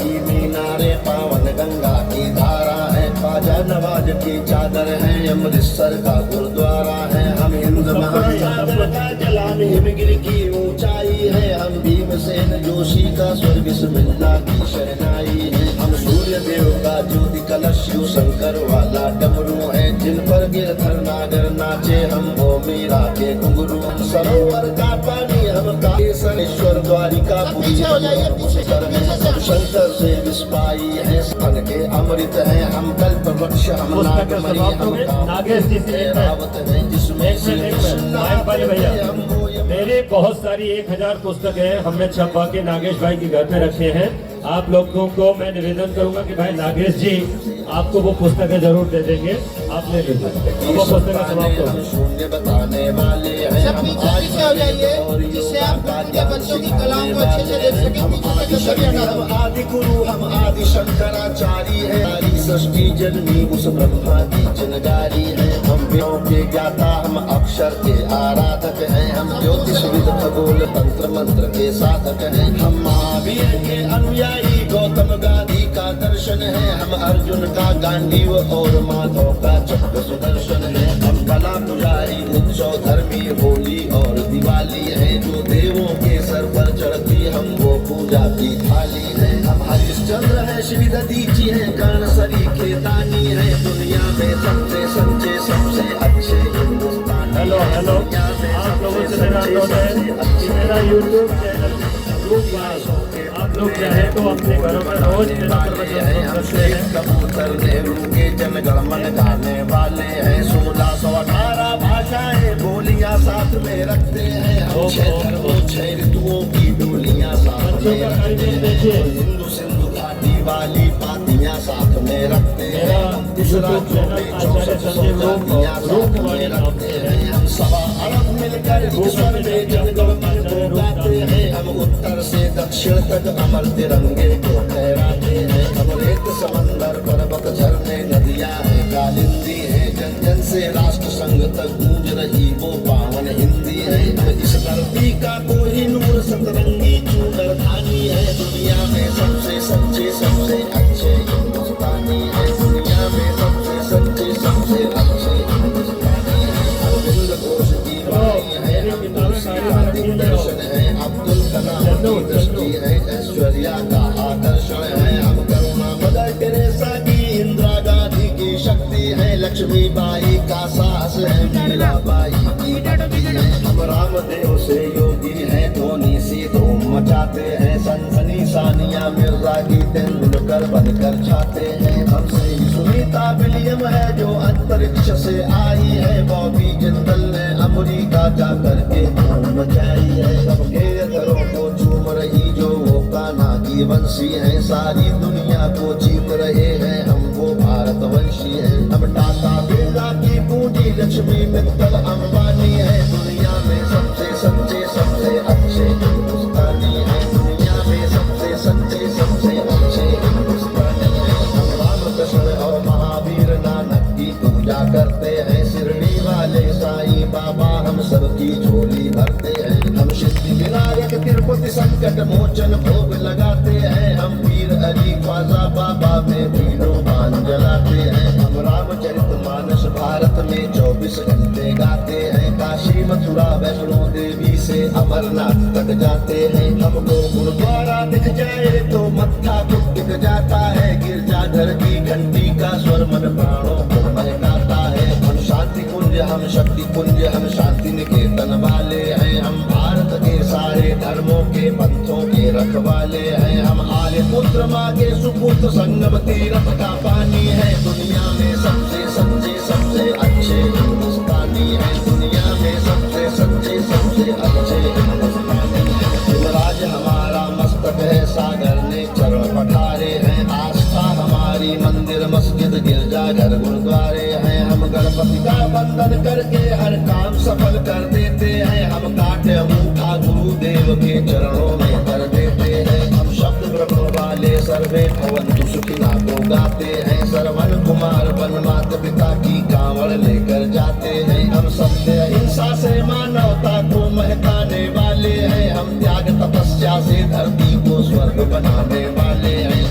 की मीनारे पावन गंगा की धारा है, ख्वाजा नवाज की चादर है, अमृतसर का गुरुद्वारा है, हम हिंद महासागर का जलान हिमगिरी की ऊंचाई है, हम भीमसेन जोशी का स्वर बिस्मिल्लाह की शहनाई है, हम सूर्य देव का ज्योति कलश शिव शंकर वाला डमरू है, जिन पर गिरधर नागर नाचे हम वो मीरा के घुंघरू, हम सरोवर का पानी हम कालेश्वर द्वारिका शंकर से विस्पाई है, सन के अमृत है, हम कल्प वृक्ष हम नागमणि हम नागेश जी से रावत है, जिसमें मेरी बहुत सारी 1000 पुस्तकें हमने छपवा के नागेश भाई के घर पे रखे हैं। आप लोगों को मैं निवेदन करूंगा कि भाई नागेश जी आपको वो पुस्तकें जरूर दे देंगे, आप ले लीजिए। वो पुस्तकें समाप्त हो शून्य बताने वाले हैं, सब पीछे पीछे हो जाइए जिससे आप उनके बच्चों की कलाओं को अच्छे से देख सकें। हम आदि गुरु हम आदि शंकराचार्य है, हमारी सृष्टि जननी उस ब्रह्मा की जनगारी है, हम वेदों के ज्ञाता हम अक्षर के आराधक हैं, हम ज्योतिष विद खगोल तंत्र मंत्र के साधक हैं, हम महावीर के अनुयायी गौतम गांधी का दर्शन है, हम अर्जुन का गांडीव और माधव का चक्र सुदर्शन है, हम कला पुजारी उत्सव धर्मी होली और दिवाली है, जो देवों के सर पर चढ़ती हम वो पूजा की थाली है, हम हरिश्चंद्र है श्रीदधीची है, कर्ण सरी खेतानी है, दुनिया में सबसे सच्चे सबसे अच्छे हिंदुस्तान। हेलो हेलो, आप लोगों से मेरा अनुरोध है कि मेरा यूट्यूब चैनल आप लोग चाहे तो अपने घरों में रोज मेरा प्रवचन सुन सकते हैं। कबूतर नेहरू के जनगणमन गाने वाले हैं, 1618 भाषाएं बोलियां साथ में रखते हैं, हम 6 धर्मों 6 ऋतुओं की डोलियां साथ में रखते हैं, हिंदू सिंधु घाटी वाली पातियां साथ में रखते हैं, यूट्यूब चैनल आचार्य संजीव रूप वाणी रखते हैं, हम 1.25 अरब मिलकर ईश्वर में जनगणमन को गाते हैं, हम उत्तर से दक्षिण तक अमर तिरंगे को फहराते हैं, हम रेत समंदर पर्वत झरने नदियां हैं कालिंदी है, जन जन से राष्ट्र संघ तक गूंज रही वो पावन हिंदी है, इस धरती का कोई नूर सतरंगी चूनर धानी है, दुनिया में सबसे सच्चे सबसे अच्छे हिंदुस्तानी है, दुनिया में सबसे सच्चे सबसे अच्छे हिंदुस्तानी है, अरविंद घोष की वाणी है, दर्शन है, अब्दुल कलाम की दृष्टि है, ऐश्वर्या का आकर्षण है, हम करुणा मदर टेरेसा की इंदिरा गांधी की शक्ति है, लक्ष्मीबाई का साहस है, मीराबाई की भक्ति है, हम रामदेव से योगी है, धोनी सी धूम मचाते हैं, सनसनी सानिया मिर्जा की तेंदुलकर बनकर छाते हैं, हमसे ही सुनीता विलियम है जो अंतरिक्ष से आई है, बॉबी जिंदल ने अमेरिका जाकर के धूम मचाई है, सबके घरों को चूम रही जो वो कान्हा की वंशी है, सारी दुनिया को जीत रहे हैं हम वो भारतवंशी है, हम टाटा बिरला की पूंजी लक्ष्मी मित्तल अंबानी है, दुनिया में सबसे सच्चे सबसे अच्छे हिंदुस्तानी है, दुनिया में सबसे सच्चे सबसे अच्छे हिंदुस्तानी है, हम रामकृष्ण और महावीर नानक की पूजा करते हैं, शिरडी वाले साईं बाबा हम सबकी झोली भरते हैं, हम सिद्धि विनायक तिरुपति संकट मोचन भोग लगाते हैं, हम पीर अली ख्वाजा बाबा में भीड़ों बान जलाते हैं, हम रामचरितमानस भारत में 24 घंटे गाते हैं, काशी मथुरा वैष्णो देवी से अमरनाथ तक जाते हैं, हमको गुरुद्वारा दिख जाए तो मत्था दिख जाता है, गिरजाघर की घंटी का स्वर मन प्राणों को महकाता है, हम शांति कुंज हम शक्ति कुंज हम शांति निकेतन वाले हैं, हम भारत के सारे धर्मों के पंथों के रखवाले हैं, हम आर्य पुत्र माँ के सुपुत्र संगम तीरथ का पानी है, दुनिया में सबसे सच्चे सबसे अच्छे हिंदुस्तानी है, दुनिया में सबसे सच्चे सबसे अच्छे हिंदुस्तानी है, शिवराज हमारा मस्तक है सागर ने चरण पठारे हैं, आस्था हमारी मंदिर मस्जिद गिरजा घर गुरुद्वारे हैं, हम गणपति का वंदन करके हर काम सफल कर देते हैं, हम काटे अंगूठा गुरुदेव के चरणों में कर देते हैं, हम शब्द ब्रह्म वाले सर्वे भवन्तु सुखिना को गाते हैं, सरवन कुमार वन माता पिता की कांवड़ लेकर जाते हैं, हम सत्य अहिंसा से मानवता को महकाने वाले हैं, हम त्याग तपस्या से धरती को स्वर्ग बनाने वाले हैं,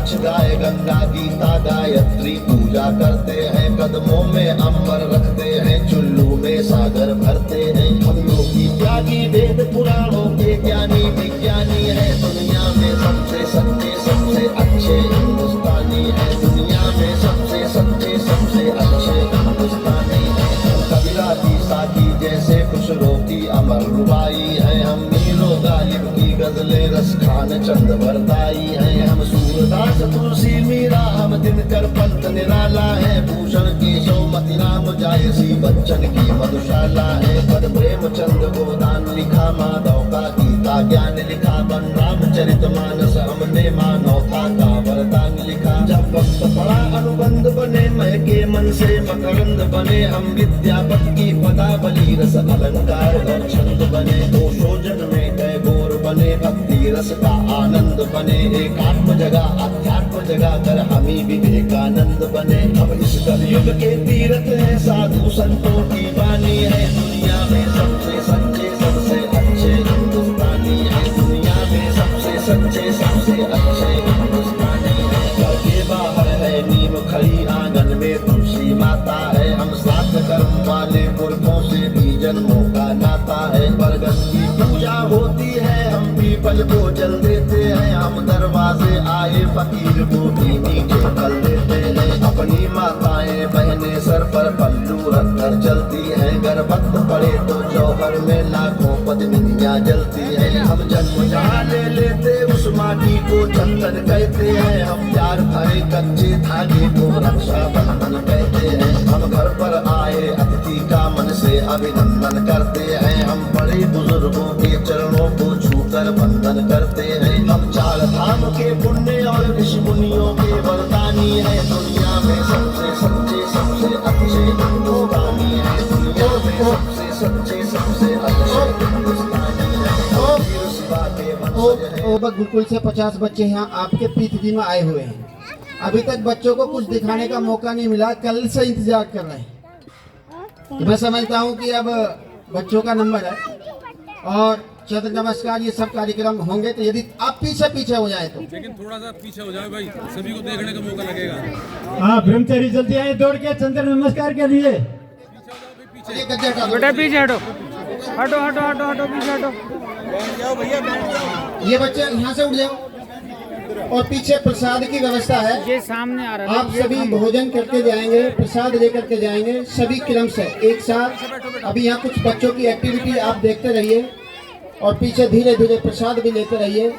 रुद्राक्ष गाए गंगा गीता गायत्री पूजा करते हैं, कदमों में अंबर रखते हैं, चुल्लू में सागर भरते हैं। हम योगी त्यागी वेद पुराणों के ज्ञानी विज्ञानी है, दुनिया में सबसे सच्चे सबसे अच्छे हिंदुस्तानी है, दुनिया में सबसे सच्चे सबसे अच्छे हिंदुस्तानी है। कबीरा की साकी जैसे खुशरो की अमर रुबाई है, हम मीरो गालिब की गजलें रस खान चंद वरदाई है। हम सूरदास तुलसी मीरा हम दिनकर पंत निराला है, भूषण केशव मतिराम जायसी बच्चन की मधुशाला है। पद प्रेमचंद गोदान लिखा, माधव का गीता ज्ञान लिखा, बन रामचरित मानस हमने मानवता का वरदान लिखा। जब वक्त पड़ा अनुबंध बने, महके मन से मकरंद बने, हम विद्यापति की पदावली रस अलंकार और छंद बने। दोषोजन में टैगोर बने, भक्ति रस का आनंद बने, एकात्म जगह अध्यात्म जगह कर हमी विवेकानंद बने। अब इस कलयुग के तीरथ है, साधु संतों की वाणी है, दुनिया में सबसे सच्चे सबसे अच्छे हिंदुस्तानी है, दुनिया में सबसे सच्चे सबसे अच्छे हिंदुस्तानी है। घर के बाहर है नीम खड़ी, आंगन में तुलसी माता है, हम सात कर्म वाले पुरखों से भी जन्मों का नाता है। बरगद की पूजा होती है, हम पीपल को जल देते हैं, हम दरवाजे आए फकीर को भी नीचे कर देते हैं। अपनी माताएं बहनें सर पर पल्लू रख कर चलती हैं, अगर वक्त पड़े तो जौहर में लाखों पद्मिनियां जलती हैं। हम जन्म जहाँ ले लेते उस माटी को चंदन कहते हैं, हम प्यार भरे कच्चे धागे को रक्षा बंधन कहते हैं। हम घर पर आए अतिथि का मन से अभिनंदन करते हैं, हम बड़े बुजुर्गों के चरणों को छूकर वंदन करते हैं। हम चार धाम के पुण्य और ऋषि मुनियों के वरदानी है, दुनिया में सबसे सच्चे सबसे अच्छे हिंदुस्तानी है, दुनिया में सबसे सच्चे सबसे अच्छे हिंदुस्तानी है। वीर शिवा के वंशज हैं। ओबक गुरुकुल से 50 बच्चे यहाँ आपके पीतदी में आए हुए हैं। अभी तक बच्चों को कुछ दिखाने का मौका नहीं मिला, कल से इंतजार कर रहे हैं। तो मैं समझता हूँ कि अब बच्चों का नंबर है और चंद्र नमस्कार ये सब कार्यक्रम होंगे, तो यदि आप पीछे पीछे हो जाए तो। लेकिन थोड़ा सा पीछे हो जाए भाई, सभी को देखने का मौका लगेगा। हाँ, ब्रह्मचारी जल्दी आए दौड़ के चंद्र नमस्कार के लिए। ये गज्जे हटा दो। बेटा पीछे हटो हटो हटो हटो हटो पीछे हटो। ये बच्चे यहाँ से उठ जाओ। और पीछे प्रसाद की व्यवस्था है, ये सामने आ रहा है। आप सभी भोजन करके जाएंगे, प्रसाद लेकर के जाएंगे, सभी क्रम से एक साथ। अभी यहाँ कुछ बच्चों की एक्टिविटी आप देखते रहिए और पीछे धीरे धीरे प्रसाद भी लेते रहिए।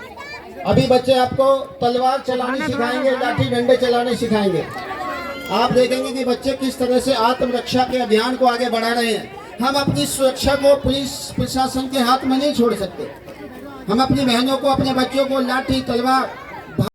अभी बच्चे आपको तलवार चलानी सिखाएंगे, लाठी डंडे चलाने सिखाएंगे। आप देखेंगे कि बच्चे किस तरह से आत्मरक्षा के अभियान को आगे बढ़ा रहे हैं। हम अपनी सुरक्षा को पुलिस प्रशासन के हाथ में नहीं छोड़ सकते। हम अपनी बहनों को, अपने बच्चों को लाठी तलवार